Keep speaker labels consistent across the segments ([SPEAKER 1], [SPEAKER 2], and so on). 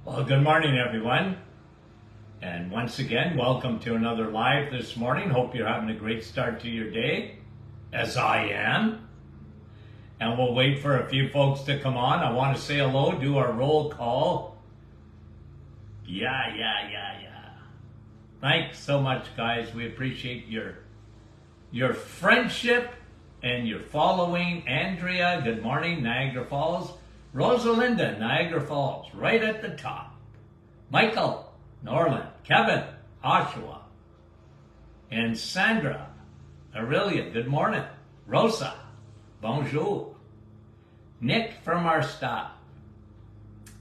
[SPEAKER 1] Well, good morning, everyone. And once again, welcome to another live this morning. Hope you're having a great start to your day, as I am. And we'll wait for a few folks to come on. I want to say hello, do our roll call. Yeah. Thanks so much, guys. We appreciate your friendship and your following. Andrea, good morning, Niagara Falls. Rosalinda, Niagara Falls, right at the top. Michael, Norland, Kevin, Oshawa, and Sandra, Aurelia, good morning. Rosa, bonjour. Nick from our staff,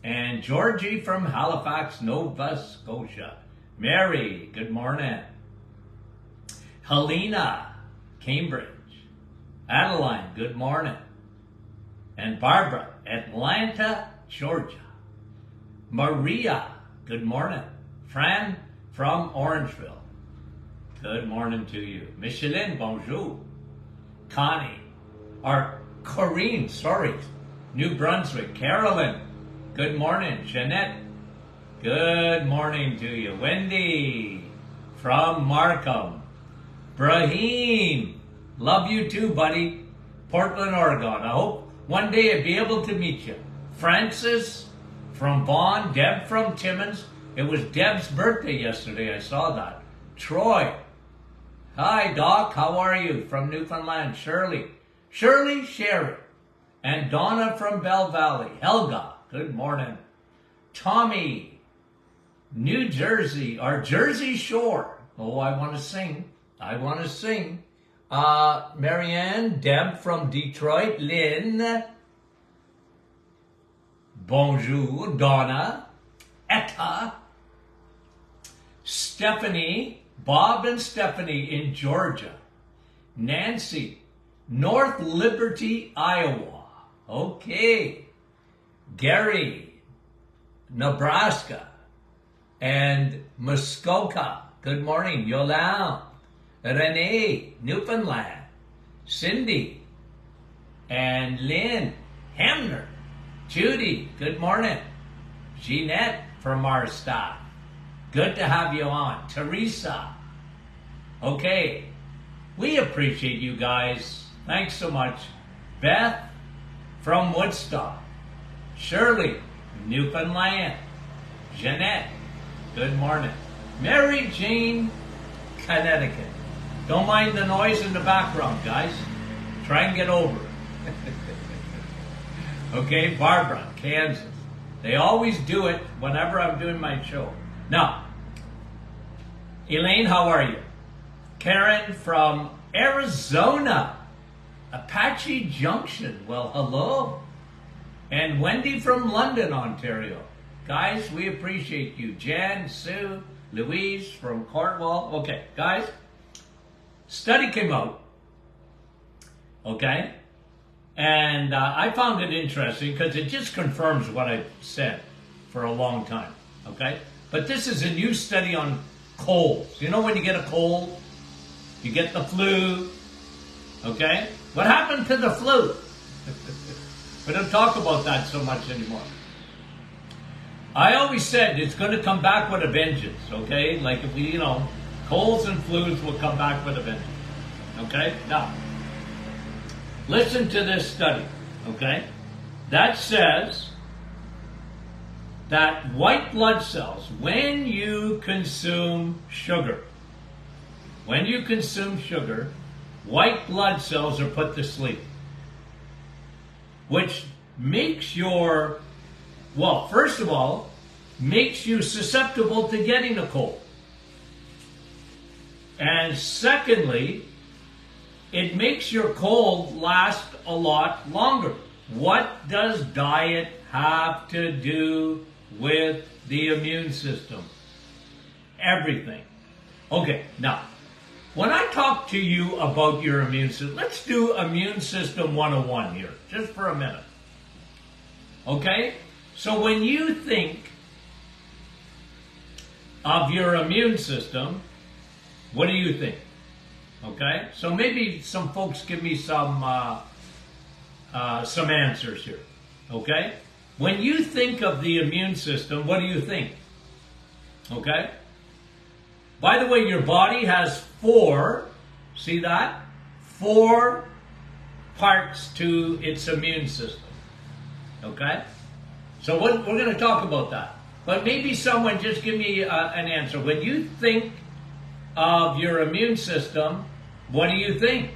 [SPEAKER 1] and Georgie from Halifax, Nova Scotia. Mary, good morning. Helena, Cambridge. Adeline, good morning. And Barbara, Atlanta, Georgia. Maria, good morning. Fran from Orangeville, good morning to you. Micheline, bonjour. Connie, or Corrine, sorry, New Brunswick. Carolyn, good morning. Jeanette, good morning to you. Wendy from Markham. Brahim, love you too, buddy. Portland, Oregon. I hope one day I'll be able to meet you. Francis from Vaughan. Deb from Timmins. It was Deb's birthday yesterday. I saw that. Troy. Hi, Doc. How are you? From Newfoundland. Shirley. Sherry. And Donna from Bell Valley. Helga. Good morning. Tommy. New Jersey. Or Jersey Shore. Oh, I want to sing. Marianne, Deb from Detroit, Lynn, bonjour, Donna, Etta, Stephanie, Bob and Stephanie in Georgia, Nancy, North Liberty, Iowa, okay, Gary, Nebraska, and Muskoka, good morning, Yolande, Renee, Newfoundland, Cindy, and Lynn, Hamner, Judy, good morning, Jeanette from our staff, good to have you on, Teresa, okay, we appreciate you guys, thanks so much, Beth from Woodstock, Shirley, Newfoundland, Jeanette, good morning, Mary Jane, Connecticut. Don't mind the noise in the background, guys. Try and get over it. Okay, Barbara, Kansas. They always do it whenever I'm doing my show. Now, Elaine, how are you? Karen from Arizona. Apache Junction. Well, hello. And Wendy from London, Ontario. Guys, we appreciate you. Jan, Sue, Louise from Cornwall. Okay, guys. Study came out, okay, and I found it interesting because it just confirms what I've said for a long time, okay? But this is a new study on colds. You know when you get a cold, you get the flu, okay? What happened to the flu? We don't talk about that so much anymore. I always said it's going to come back with a vengeance, okay? Like if we, colds and flus will come back with a vengeance. Okay? Now, listen to this study. Okay? That says that white blood cells, when you consume sugar, white blood cells are put to sleep. Which makes first of all, makes you susceptible to getting a cold. And secondly, it makes your cold last a lot longer. What does diet have to do with the immune system? Everything. Okay, now, when I talk to you about your immune system, let's do Immune System 101 here, just for a minute. Okay? So when you think of your immune system, what do you think? Okay, so maybe some folks give me some answers here. Okay, when you think of the immune system, what do you think? Okay? By the way, your body has four, see that? 4 parts to its immune system. Okay? So we're going to talk about that. But maybe someone just give me an answer. When you think of your immune system, what do you think?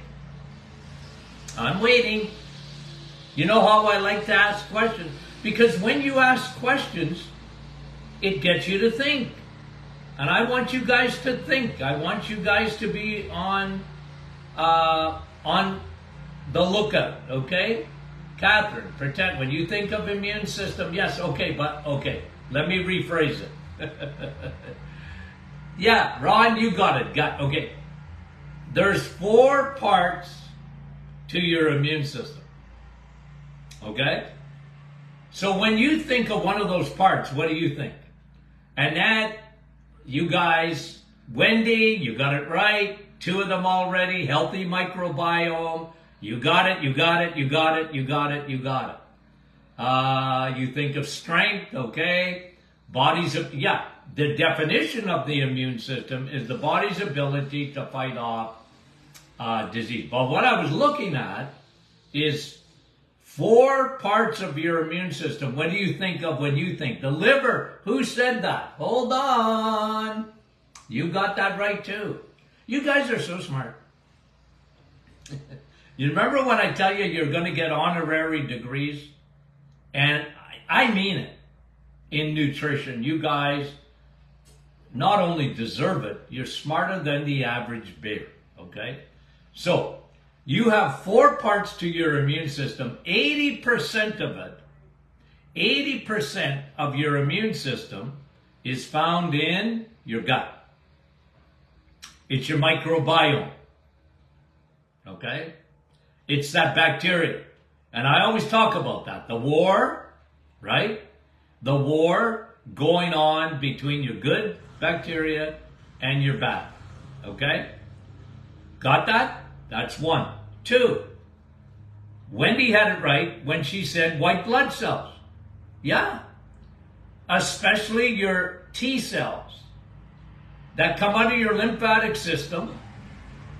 [SPEAKER 1] I'm waiting. You know how I like to ask questions? Because when you ask questions, it gets you to think. And I want you guys to think. I want you guys to be on the lookout, okay? Catherine, pretend when you think of immune system, yes, okay, but okay, let me rephrase it. Yeah, Ron, you got it. Okay. There's 4 parts to your immune system. Okay? So when you think of one of those parts, what do you think? And that, you guys, Wendy, you got it right. 2 of them already. Healthy microbiome. You got it, you got it, you got it, you got it, you got it. You think of strength, okay? The definition of the immune system is the body's ability to fight off disease. But what I was looking at is 4 parts of your immune system. What do you think of when you think? The liver. Who said that? Hold on. You got that right too. You guys are so smart. You remember when I tell you you're going to get honorary degrees? And I mean it. In nutrition, you guys not only deserve it, you're smarter than the average bear, okay? So, you have 4 parts to your immune system. 80% of it, 80% of your immune system is found in your gut. It's your microbiome, okay? It's that bacteria. And I always talk about that. The war, right? The war going on between your good bacteria and your bad. Okay? Got that? That's 1. 2. Wendy had it right when she said white blood cells. Yeah. Especially your T cells that come out of your lymphatic system.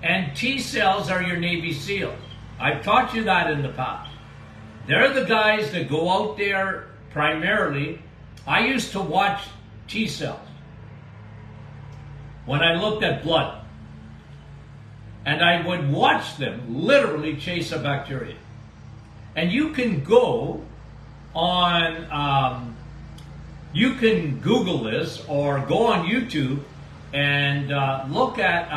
[SPEAKER 1] And T cells are your Navy SEALs. I've taught you that in the past. They're the guys that go out there primarily. I used to watch T cells when I looked at blood. And I would watch them literally chase a bacteria. And you can go on, you can Google this or go on YouTube and look at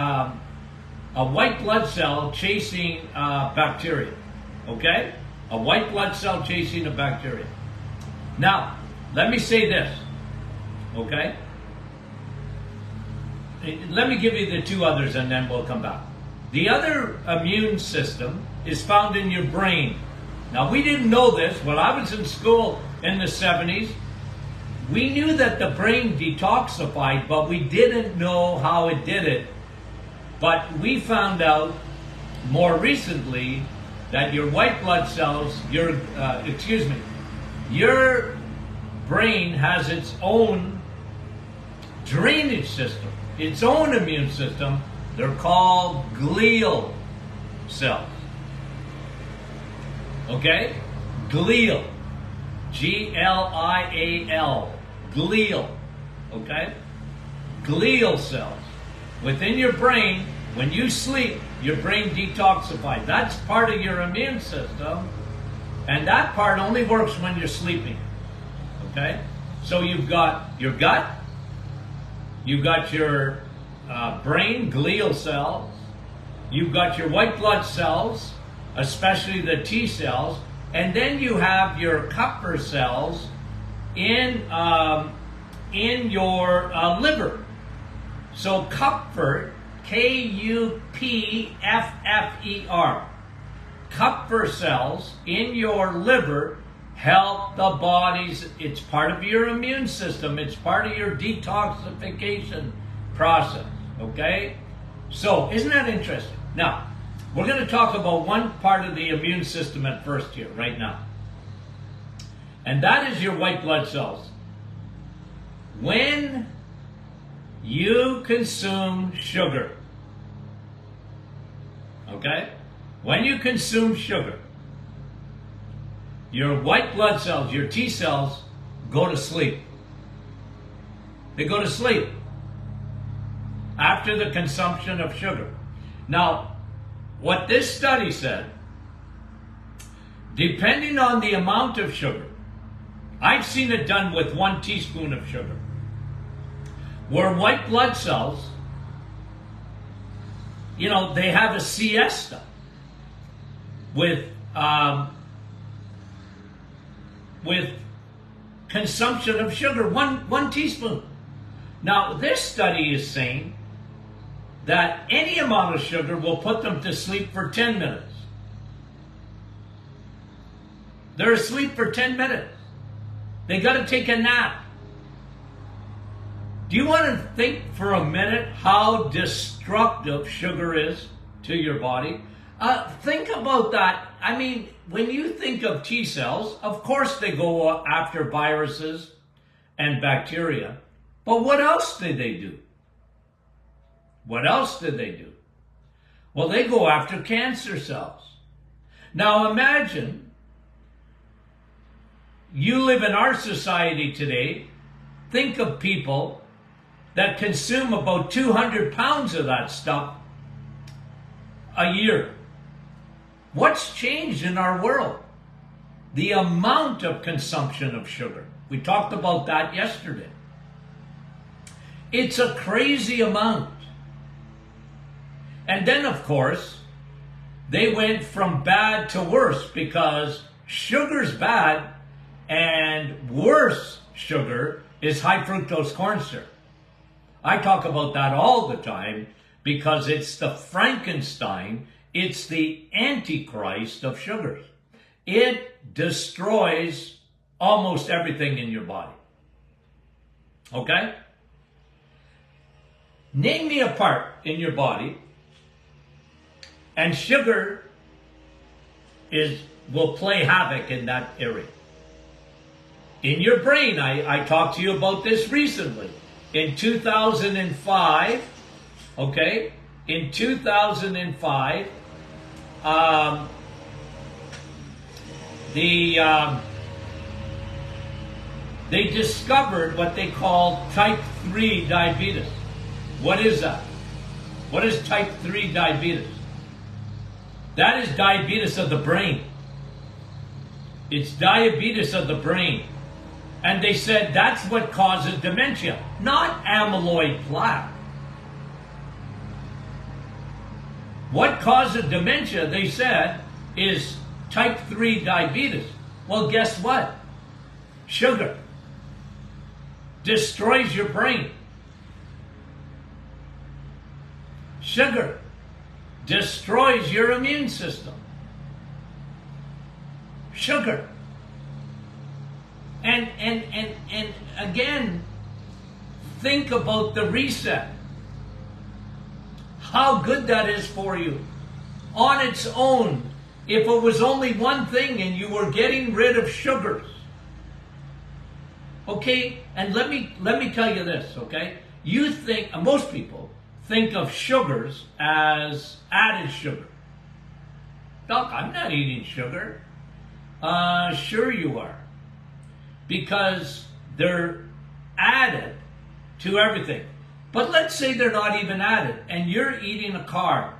[SPEAKER 1] a white blood cell chasing bacteria. Okay? A white blood cell chasing a bacteria. Now, let me say this. Okay? Let me give you the 2 others and then we'll come back. The other immune system is found in your brain. Now, we didn't know this. When I was in school in the 70s, we knew that the brain detoxified, but we didn't know how it did it. But we found out more recently that your white blood cells, your brain has its own drainage system, its own immune system. They're called glial cells. Okay? Glial. G-L-I-A-L. Glial. Okay? Glial cells. Within your brain, when you sleep, your brain detoxifies. That's part of your immune system. And that part only works when you're sleeping. Okay? So you've got your gut. You've got your brain, glial cells. You've got your white blood cells, especially the T cells. And then you have your Kupffer cells in your liver. So Kupffer, K-U-P-F-F-E-R, Kupffer cells in your liver help the body's, it's part of your immune system, it's part of your detoxification process, okay? So, isn't that interesting? Now, we're going to talk about one part of the immune system at first here, right now. And that is your white blood cells. When you consume sugar, okay? When you consume sugar, your white blood cells, your T cells, go to sleep. They go to sleep after the consumption of sugar. Now, what this study said, depending on the amount of sugar, I've seen it done with 1 teaspoon of sugar, where white blood cells, they have a siesta with consumption of sugar, one teaspoon. Now, this study is saying that any amount of sugar will put them to sleep for 10 minutes. They're asleep for 10 minutes. They got to take a nap. Do you want to think for a minute how destructive sugar is to your body? Think about that. I mean, when you think of T cells, of course they go after viruses and bacteria. But what else did they do? What else did they do? Well, they go after cancer cells. Now imagine you live in our society today. Think of people that consume about 200 pounds of that stuff a year. What's changed in our world? The amount of consumption of sugar. We talked about that yesterday. It's a crazy amount. And then, of course, they went from bad to worse because sugar's bad and worse sugar is high fructose corn syrup. I talk about that all the time because it's the Frankenstein, it's the Antichrist of sugars. It destroys almost everything in your body. Okay? Name me a part in your body, and sugar will play havoc in that area. In your brain, I talked to you about this recently. In 2005, okay, in 2005, they discovered what they call type 3 diabetes. What is that? What is type 3 diabetes? That is diabetes of the brain. It's diabetes of the brain. And they said that's what causes dementia, not amyloid plaque. What causes dementia, they said, is type 3 diabetes. Well, guess what? Sugar destroys your brain. Sugar destroys your immune system. Sugar. And again, think about the reset. How good that is for you. On its own, if it was only one thing and you were getting rid of sugars. Okay, and let me tell you this, okay? You think, most people think of sugars as added sugar. Doc, I'm not eating sugar. Sure you are. Because they're added to everything. But let's say they're not even added, and you're eating a carb.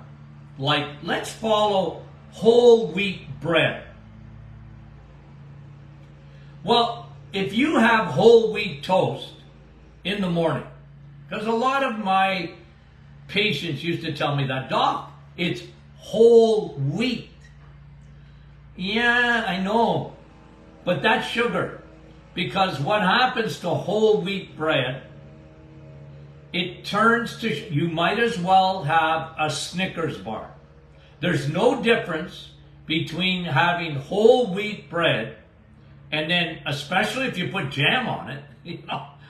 [SPEAKER 1] Like, let's follow whole wheat bread. Well, if you have whole wheat toast in the morning, because a lot of my patients used to tell me that, Doc, it's whole wheat. Yeah, I know, but that's sugar. Because what happens to whole wheat bread, it turns to, you might as well have a Snickers bar. There's no difference between having whole wheat bread and then, especially if you put jam on it,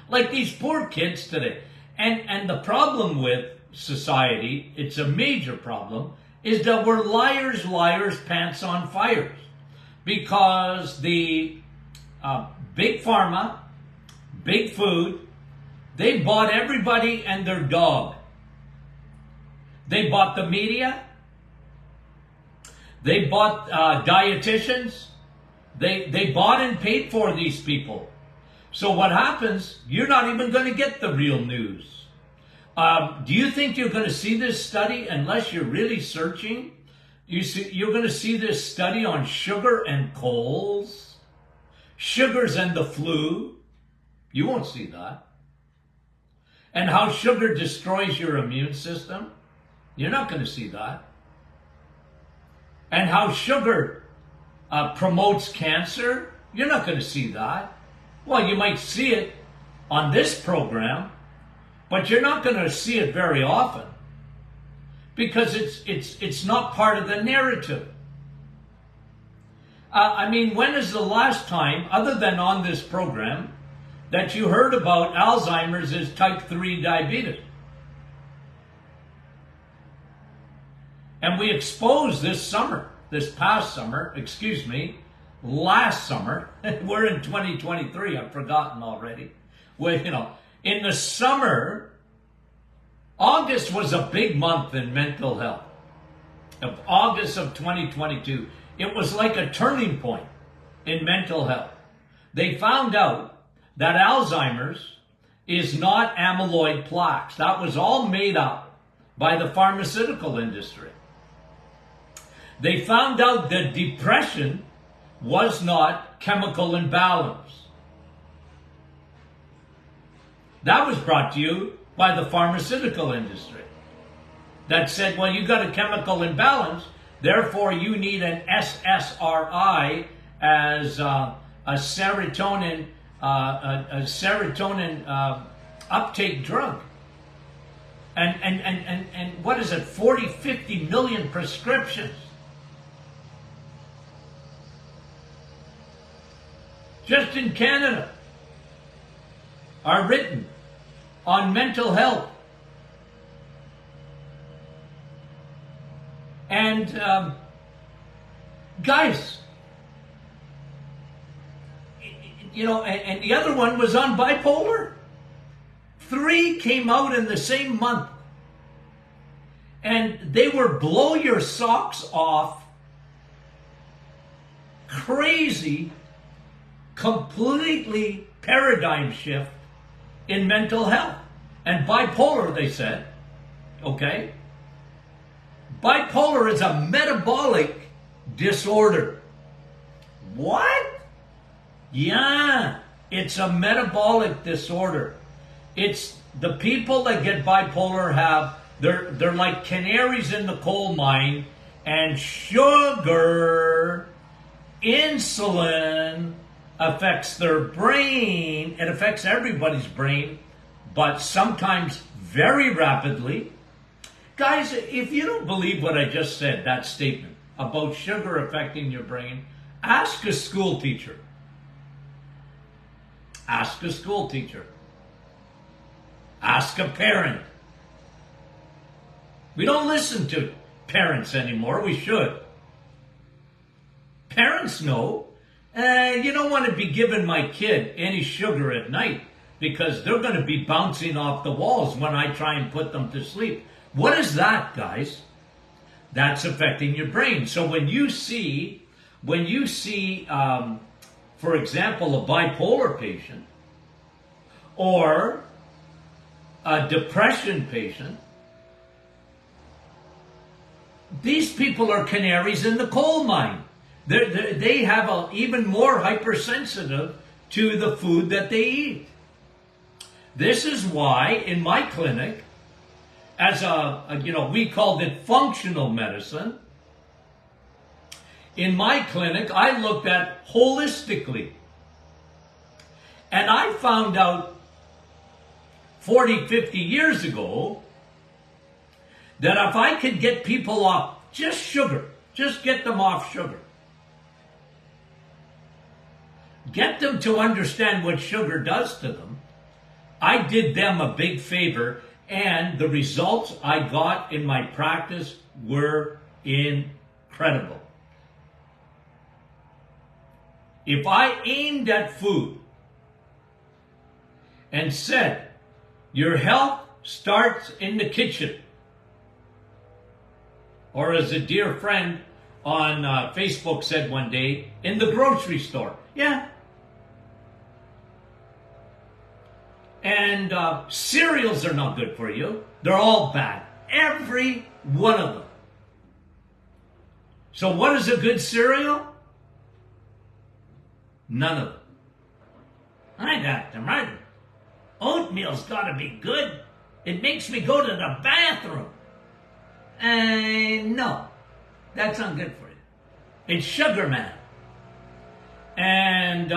[SPEAKER 1] like these poor kids today. And the problem with society, it's a major problem, is that we're liars, pants on fires. Because the Big Pharma, Big Food, they bought everybody and their dog. They bought the media. They bought dietitians. They bought and paid for these people. So what happens, you're not even going to get the real news. Do you think you're going to see this study unless you're really searching? You're going to see this study on sugar and colds, sugars and the flu. You won't see that. And how sugar destroys your immune system. You're not going to see that. And how sugar promotes cancer. You're not going to see that. Well, you might see it on this program, but you're not going to see it very often because it's not part of the narrative. I mean, when is the last time, other than on this program, that you heard about Alzheimer's as type 3 diabetes? And we exposed this past summer, last summer, we're in 2023, I've forgotten already. Well, in the summer, August was a big month in mental health. Of August of 2022, it was like a turning point in mental health. They found out that Alzheimer's is not amyloid plaques. That was all made up by the pharmaceutical industry. They found out that depression was not chemical imbalance. That was brought to you by the pharmaceutical industry. That said, well, you got a chemical imbalance, therefore you need an SSRI as a serotonin uptake drug. And what is it, 40, 50 million prescriptions just in Canada are written on mental health. And guys, and the other one was on bipolar. 3 came out in the same month. And they were blow your socks off, crazy, completely paradigm shift in mental health. And bipolar, they said, okay? Bipolar is a metabolic disorder. What? Yeah, it's a metabolic disorder. It's the people that get bipolar they're like canaries in the coal mine, and sugar, insulin affects their brain. It affects everybody's brain, but sometimes very rapidly. Guys, if you don't believe what I just said, that statement about sugar affecting your brain, ask a school teacher. Ask a school teacher. Ask a parent. We don't listen to parents anymore. We should. Parents know. You don't want to be giving my kid any sugar at night because they're going to be bouncing off the walls when I try and put them to sleep. What is that, guys? That's affecting your brain. So when you see, for example, a bipolar patient or a depression patient, these people are canaries in the coal mine. They have even more hypersensitive to the food that they eat. This is why in my clinic, as we called it functional medicine. In my clinic, I looked at holistically. And I found out 40, 50 years ago that if I could get people off just sugar, just get them off sugar, get them to understand what sugar does to them, I did them a big favor, and the results I got in my practice were incredible. if I aimed at food and said, your health starts in the kitchen, or as a dear friend on Facebook said one day, in the grocery store. Yeah. And cereals are not good for you. They're all bad. Every one of them. So what is a good cereal? None of them. I got them right. Oatmeal's got to be good. It makes me go to the bathroom. No, that's not good for you. It's sugar, man. And,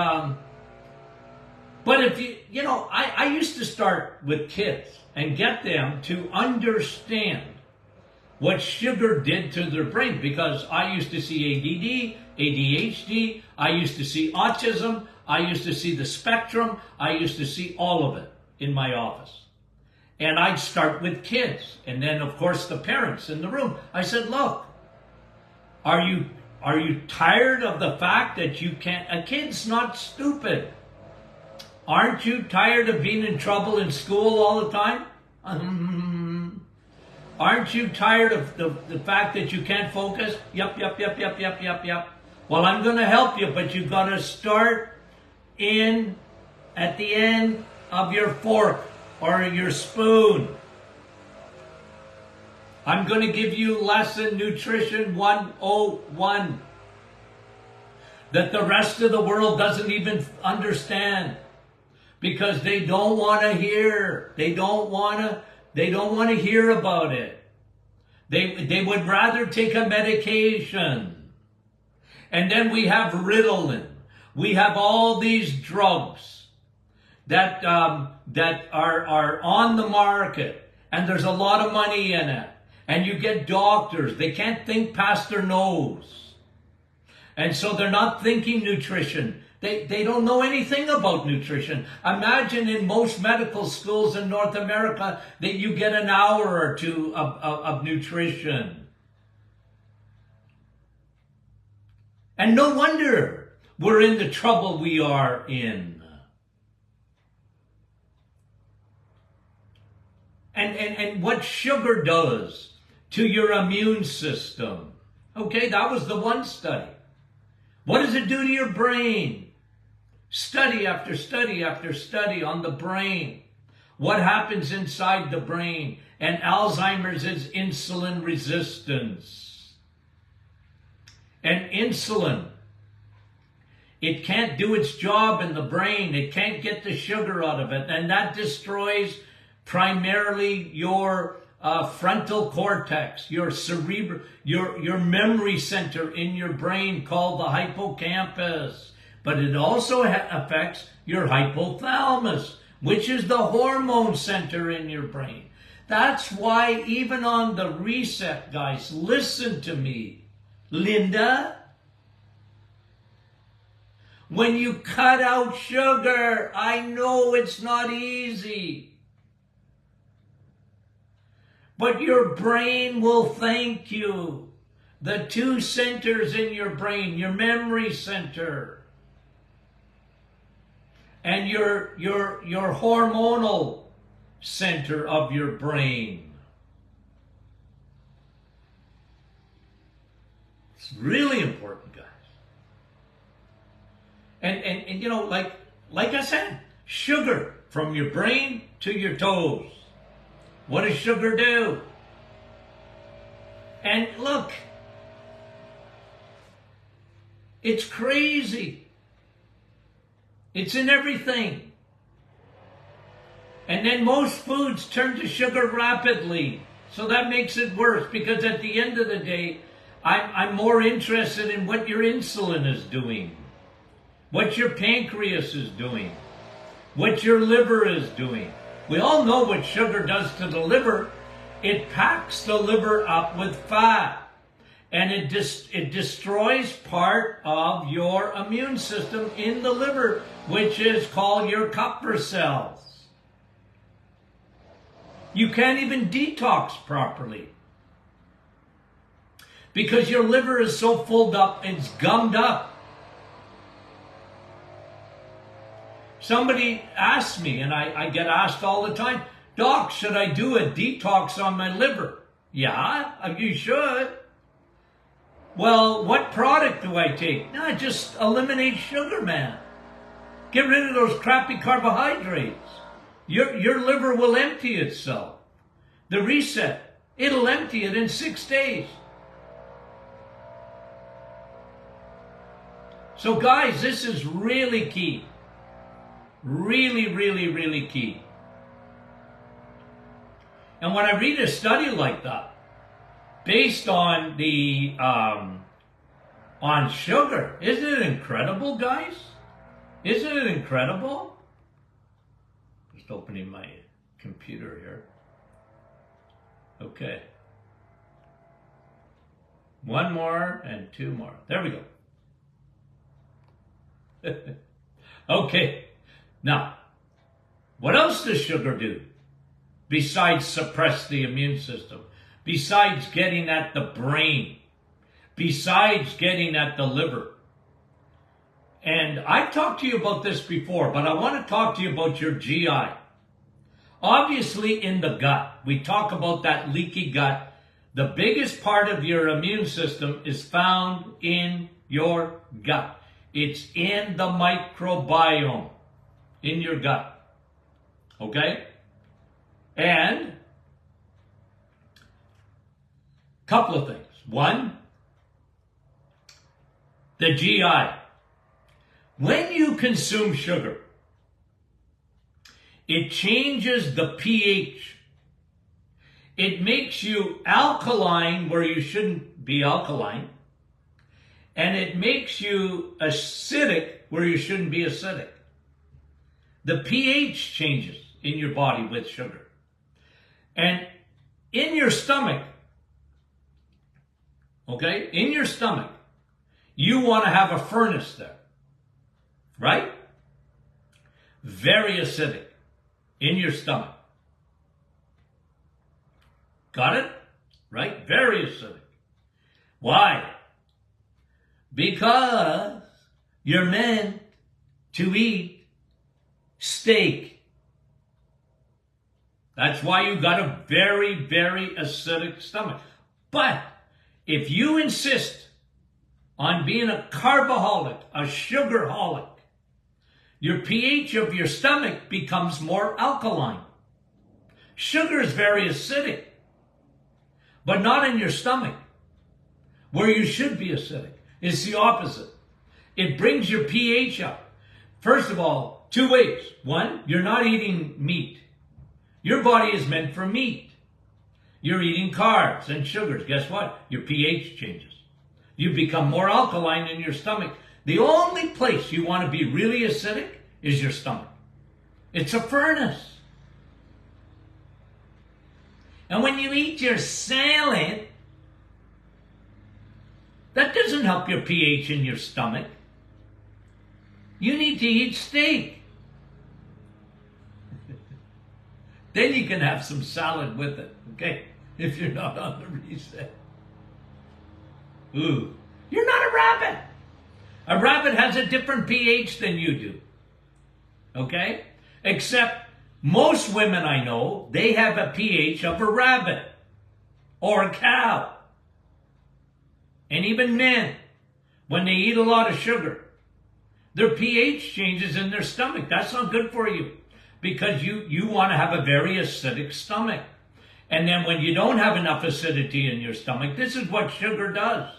[SPEAKER 1] but if I used to start with kids and get them to understand what sugar did to their brain, because I used to see ADD, ADHD, I used to see autism, I used to see the spectrum, I used to see all of it in my office. And I'd start with kids, and then of course the parents in the room. I said, look, are you tired of the fact that you can't, a kid's not stupid. Aren't you tired of being in trouble in school all the time? Aren't you tired of the fact that you can't focus? Yep. Well, I'm going to help you, but you've got to start at the end of your fork or your spoon. I'm going to give you lesson nutrition 101 that the rest of the world doesn't even understand, because they don't want to hear. They don't want to hear about it. They would rather take a medication. And then we have Ritalin. We have all these drugs that are on the market, and there's a lot of money in it. And you get doctors, they can't think past their nose. And so they're not thinking nutrition. They don't know anything about nutrition. Imagine in most medical schools in North America that you get an hour or two of nutrition. And no wonder we're in the trouble we are in. And what sugar does to your immune system. Okay, that was the one study. What does it do to your brain? Study after study after study on the brain. What happens inside the brain? And Alzheimer's is insulin resistance. And insulin, it can't do its job in the brain. It can't get the sugar out of it. And that destroys primarily your frontal cortex, your cerebral, your memory center in your brain called the hippocampus. But it also affects your hypothalamus, which is the hormone center in your brain. That's why even on the reset, guys, listen to me, Linda. When you cut out sugar, I know it's not easy. But your brain will thank you. The two centers in your brain, your memory center and your hormonal center of your brain. It's really important, guys. And you know, like I said, sugar from your brain to your toes. What does sugar do? And look, it's crazy. It's in everything. And then most foods turn to sugar rapidly. So that makes it worse, because at the end of the day, I'm more interested in what your insulin is doing, what your pancreas is doing, what your liver is doing. We all know what sugar does to the liver. It packs the liver up with fat. And it destroys part of your immune system in the liver, which is called your Kupffer cells. You can't even detox properly, because your liver is so full up, it's gummed up. Somebody asks me, and I get asked all the time, Doc, should I do a detox on my liver? Yeah, you should. Well, what product do I take? No, just eliminate sugar, man. Get rid of those crappy carbohydrates. Your liver will empty itself. The reset, it'll empty it in 6 days. So guys, this is really key. Really, really, really key. And when I read a study like that, based on the on sugar, isn't it incredible, guys? Isn't it incredible? Just opening my computer here. Okay. One more and two more. There we go. Okay. Now, what else does sugar do besides suppress the immune system? Besides getting at the brain? Besides getting at the liver? And I've talked to you about this before, but I want to talk to you about your GI. Obviously in the gut, we talk about that leaky gut. The biggest part of your immune system is found in your gut. It's in the microbiome, in your gut. Okay? And couple of things. One, the GI. When you consume sugar, it changes the pH. It makes you alkaline where you shouldn't be alkaline. And it makes you acidic where you shouldn't be acidic. The pH changes in your body with sugar. And in your stomach, okay, in your stomach, you want to have a furnace there, right? Very acidic in your stomach. Got it? Right? Very acidic. Why? Because you're meant to eat steak. That's why you got a very, very acidic stomach. But if you insist on being a carboholic, a sugarholic, your pH of your stomach becomes more alkaline. Sugar is very acidic, but not in your stomach, where you should be acidic. It's the opposite. It brings your pH up. First of all, two ways. One, you're not eating meat. Your body is meant for meat. You're eating carbs and sugars. Guess what? Your pH changes. You become more alkaline in your stomach. The only place you want to be really acidic is your stomach. It's a furnace. And when you eat your salad, that doesn't help your pH in your stomach. You need to eat steak. Then you can have some salad with it, okay? If you're not on the reset. Ooh, you're not a rabbit. A rabbit has a different pH than you do, okay? Except most women I know, they have a pH of a rabbit or a cow. And even men, when they eat a lot of sugar, their pH changes in their stomach. That's not good for you because you want to have a very acidic stomach. And then when you don't have enough acidity in your stomach, this is what sugar does.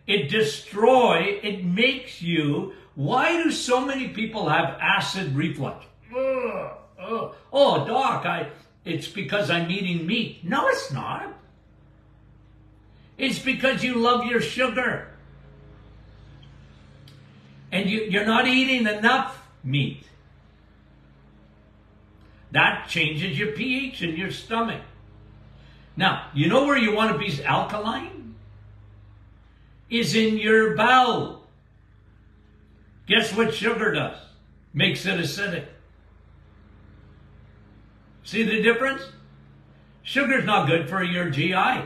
[SPEAKER 1] It makes you, why do so many people have acid reflux? Oh, doc, it's because I'm eating meat. No, it's not. It's because you love your sugar. And you're not eating enough meat. That changes your pH in your stomach. Now, you know where you want to be alkaline? Is in your bowel. Guess what sugar does? Makes it acidic. See the difference? Sugar's not good for your GI.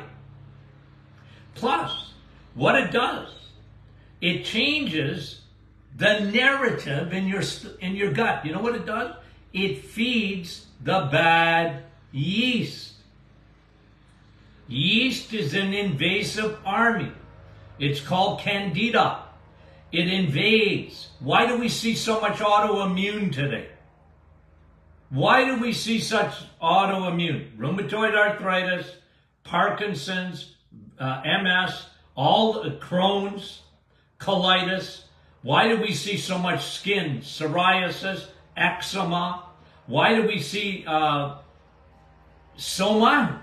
[SPEAKER 1] Plus, what it does, it changes the narrative in your gut. You know what it does? It feeds the bad yeast. Yeast is an invasive army. It's called Candida. It invades. Why do we see so much autoimmune today? Why do we see such autoimmune? Rheumatoid arthritis, Parkinson's, MS, all Crohn's, colitis. Why do we see so much skin, psoriasis, eczema? Why do we see so much?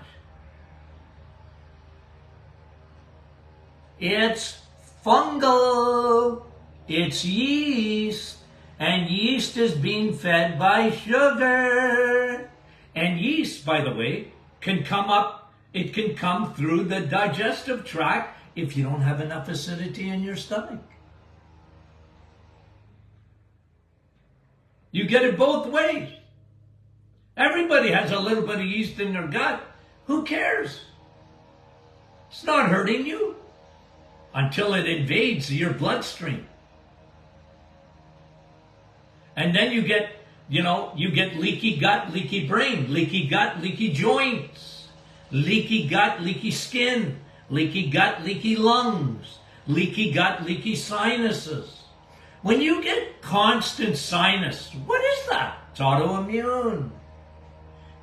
[SPEAKER 1] It's fungal. It's yeast. And yeast is being fed by sugar. And yeast, by the way, can come through the digestive tract if you don't have enough acidity in your stomach. You get it both ways. Everybody has a little bit of yeast in their gut. Who cares? It's not hurting you until it invades your bloodstream. And then you get leaky gut, leaky brain, leaky gut, leaky joints, leaky gut, leaky skin, leaky gut, leaky lungs, leaky gut, leaky sinuses. When you get constant sinus, what is that? It's autoimmune.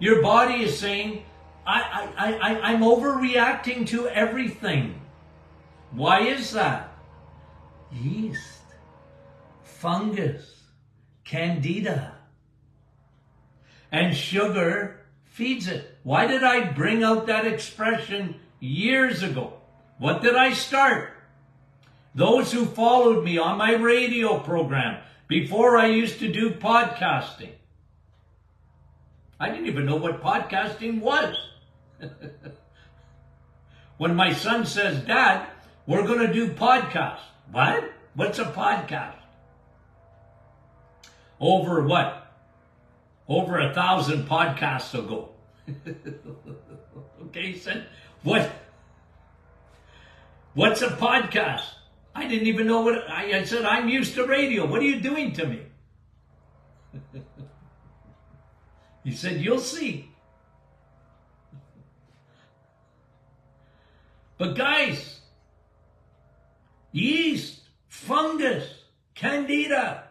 [SPEAKER 1] Your body is saying, I'm overreacting to everything. Why is that? Yeast, fungus, candida, and sugar feeds it. Why did I bring out that expression years ago? What did I start? Those who followed me on my radio program before I used to do podcasting. I didn't even know what podcasting was. When my son says, Dad, we're going to do podcasts. What? What's a podcast? Over what? Over 1,000 podcasts ago. Okay, he said, what's a podcast? I didn't even know what, I said, I'm used to radio. What are you doing to me? He said, you'll see. But guys, yeast, fungus, candida,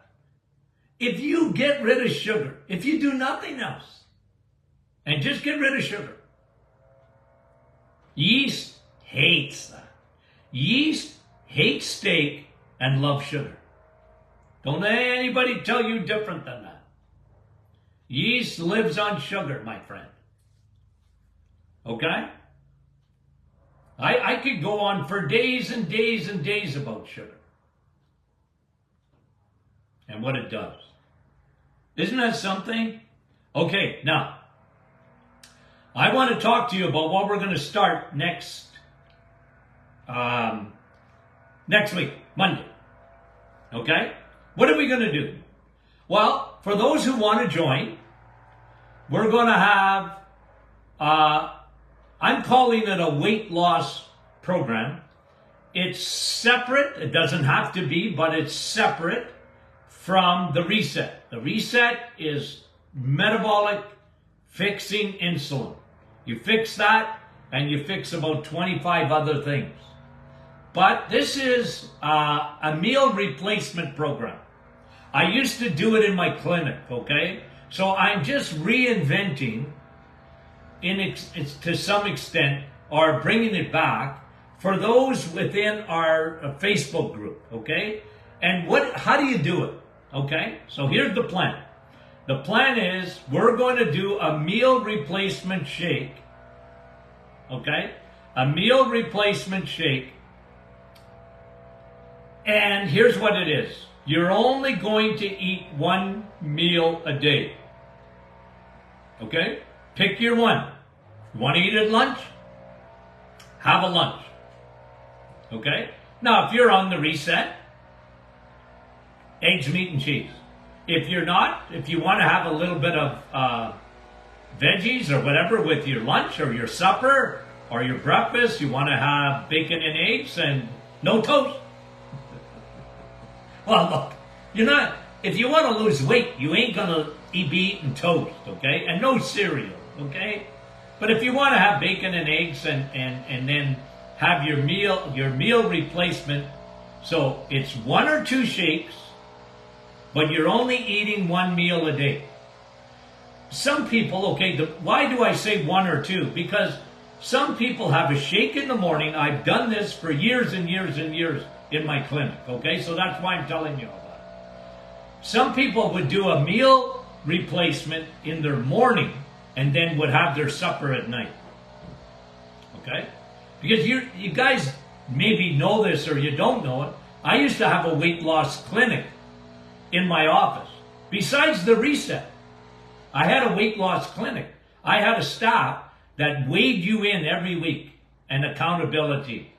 [SPEAKER 1] if you get rid of sugar, if you do nothing else, and just get rid of sugar, yeast hates that. Yeast hates steak and loves sugar. Don't let anybody tell you different than that. Yeast lives on sugar, my friend. Okay? I could go on for days and days and days about sugar and what it does. Isn't that something? Okay, now, I want to talk to you about what we're going to start next week, Monday. Okay? What are we going to do? Well, for those who want to join, we're going to have, I'm calling it a weight loss program. It's separate. It doesn't have to be, but it's separate from the reset. The reset is metabolic fixing insulin. You fix that, and you fix about 25 other things. But this is a meal replacement program. I used to do it in my clinic, okay? So I'm just reinventing, to some extent, or bringing it back for those within our Facebook group, okay? And how do you do it, okay? So here's the plan. The plan is we're going to do a meal replacement shake, okay? A meal replacement shake. And here's what it is. You're only going to eat one meal a day. Okay? Pick your one. You want to eat at lunch? Have a lunch. Okay? Now, if you're on the reset, eggs, meat, and cheese. If you're not, if you want to have a little bit of veggies or whatever with your lunch or your supper or your breakfast, you want to have bacon and eggs and no toast. Well, look, You're not, if you want to lose weight, you ain't going to be eating toast, okay? And no cereal, okay? But if you want to have bacon and eggs and then have your meal replacement, so it's 1 or 2 shakes, but you're only eating 1 meal a day. Some people, okay, why do I say 1 or 2? Because some people have a shake in the morning. I've done this for years and years and years in my clinic, okay? So that's why I'm telling you all that. Some people would do a meal replacement in their morning and then would have their supper at night, okay? Because you guys maybe know this or you don't know it. I used to have a weight loss clinic in my office. Besides the reset, I had a weight loss clinic. I had a staff that weighed you in every week and accountability.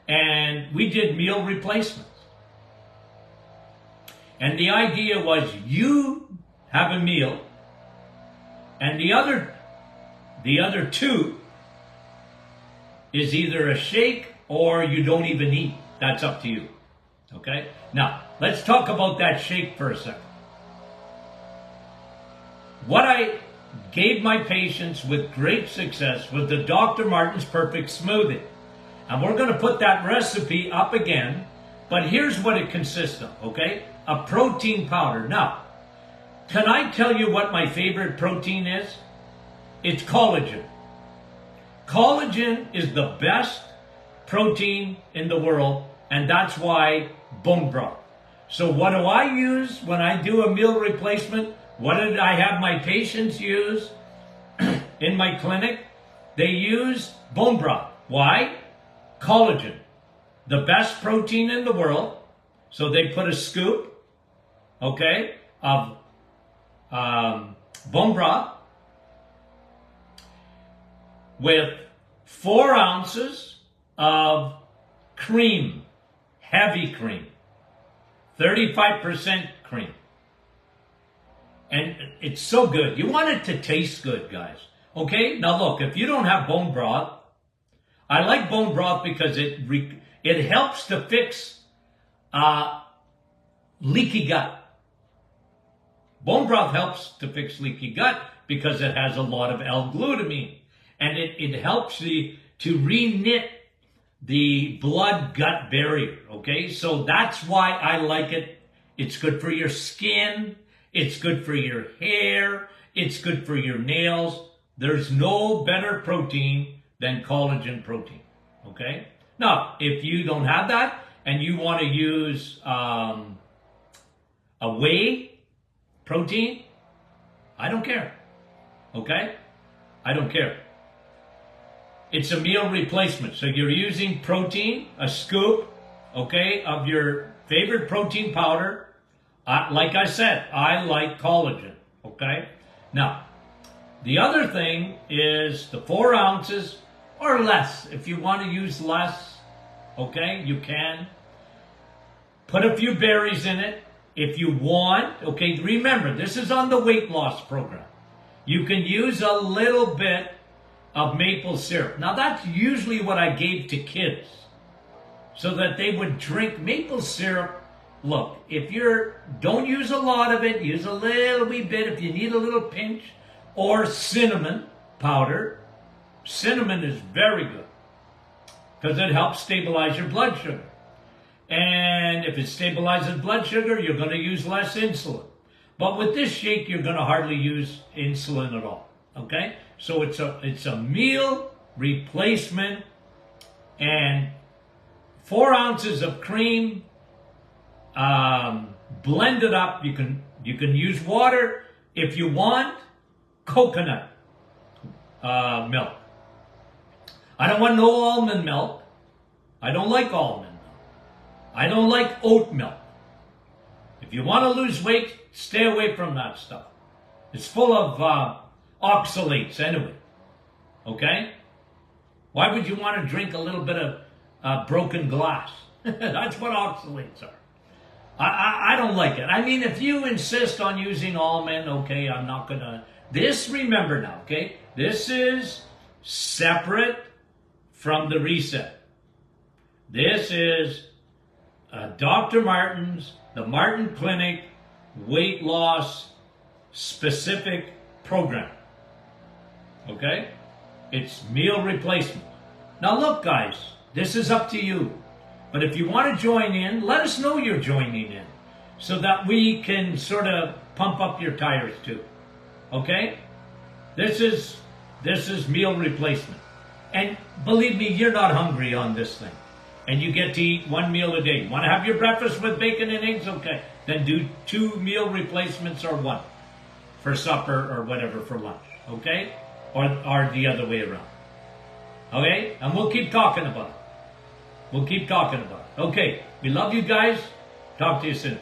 [SPEAKER 1] And we did meal replacements. And the idea was you have a meal and the other 2 is either a shake or you don't even eat. That's up to you. Okay? Now, let's talk about that shake for a second. What I gave my patients with great success was the Dr. Martin's Perfect Smoothie. And we're going to put that recipe up again, but here's what it consists of, okay? A protein powder. Now, can I tell you what my favorite protein is? It's collagen. Collagen is the best protein in the world, and that's why bone broth. So what do I use when I do a meal replacement? What did I have my patients use in my clinic? They use bone broth. Why? Collagen, the best protein in the world. So they put a scoop, okay, of bone broth with 4 ounces of cream, heavy cream, 35% cream. And it's so good. You want it to taste good, guys. Okay? Now look, if you don't have bone broth, I like bone broth because it helps to fix leaky gut. Bone broth helps to fix leaky gut because it has a lot of L-glutamine. And it helps to re-knit the blood-gut barrier, okay? So that's why I like it. It's good for your skin. It's good for your hair. It's good for your nails. There's no better protein than collagen protein, okay? Now, if you don't have that and you want to use a whey protein, I don't care, okay? I don't care. It's a meal replacement. So you're using protein, a scoop, okay, of your favorite protein powder. Like I said, I like collagen, okay? Now, the other thing is the 4 ounces or less. If you want to use less, okay, you can. Put a few berries in it. If you want, okay, remember, this is on the weight loss program. You can use a little bit of maple syrup. Now, that's usually what I gave to kids so that they would drink maple syrup. Look, if don't use a lot of it, use a little wee bit if you need a little pinch, or cinnamon powder. Cinnamon is very good because it helps stabilize your blood sugar. And if it stabilizes blood sugar, you're going to use less insulin. But with this shake, you're going to hardly use insulin at all. Okay? So it's a meal replacement, and 4 ounces of cream, blend it up. You can use water if you want. Coconut milk. I don't want no almond milk. I don't like almond milk. I don't like oat milk. If you want to lose weight, stay away from that stuff. It's full of oxalates anyway. Okay? Why would you want to drink a little bit of broken glass? That's what oxalates are. I don't like it. I mean, if you insist on using almond, okay, I'm not going to. This, remember now, okay? This is separate from the reset. This is Dr. Martin's, the Martin Clinic weight loss specific program. Okay? It's meal replacement. Now look, guys, this is up to you. But if you want to join in, let us know you're joining in so that we can sort of pump up your tires too. Okay? This is meal replacement. And believe me, you're not hungry on this thing. And you get to eat one meal a day. Want to have your breakfast with bacon and eggs? Okay. Then do 2 meal replacements or 1 for supper or whatever for lunch. Okay? Or the other way around. Okay? And we'll keep talking about it. We'll keep talking about it. Okay. We love you guys. Talk to you soon.